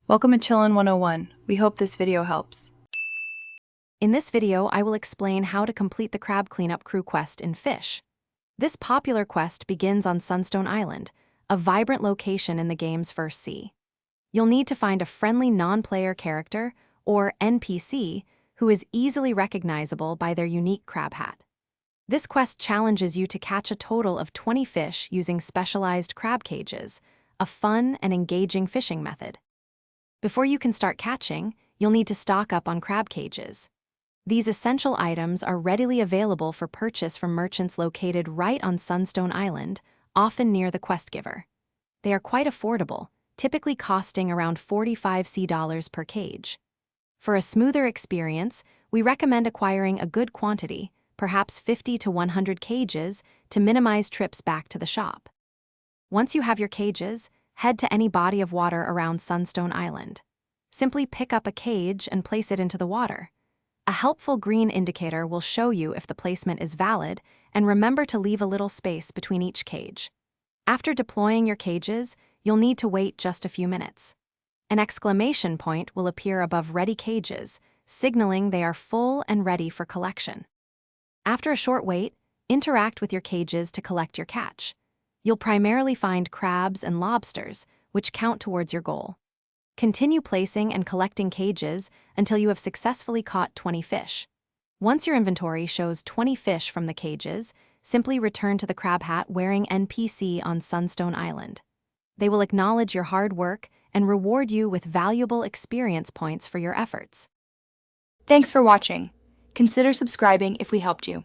Welcome to Chillin' 101. We hope this video helps. In this video, I will explain how to complete the crab cleanup crew quest in Fish. This popular quest begins on Sunstone Island, a vibrant location in the game's first sea. You'll need to find a friendly non-player character, or NPC, who is easily recognizable by their unique crab hat. This quest challenges you to catch a total of 20 fish using specialized crab cages, a fun and engaging fishing method. Before you can start catching, you'll need to stock up on crab cages. These essential items are readily available for purchase from merchants located right on Sunstone Island, often near the quest giver. They are quite affordable, typically costing around $45 per cage. For a smoother experience, we recommend acquiring a good quantity, perhaps 50 to 100 cages, to minimize trips back to the shop. Once you have your cages, head to any body of water around Sunstone Island. Simply pick up a cage and place it into the water. A helpful green indicator will show you if the placement is valid, and remember to leave a little space between each cage. After deploying your cages, you'll need to wait just a few minutes. An exclamation point will appear above ready cages, signaling they are full and ready for collection. After a short wait, interact with your cages to collect your catch. You'll primarily find crabs and lobsters, which count towards your goal. Continue placing and collecting cages until you have successfully caught 20 fish. Once your inventory shows 20 fish from the cages, simply return to the crab hat wearing NPC on Sunstone Island. They will acknowledge your hard work and reward you with valuable experience points for your efforts. Thanks for watching. Consider subscribing if we helped you.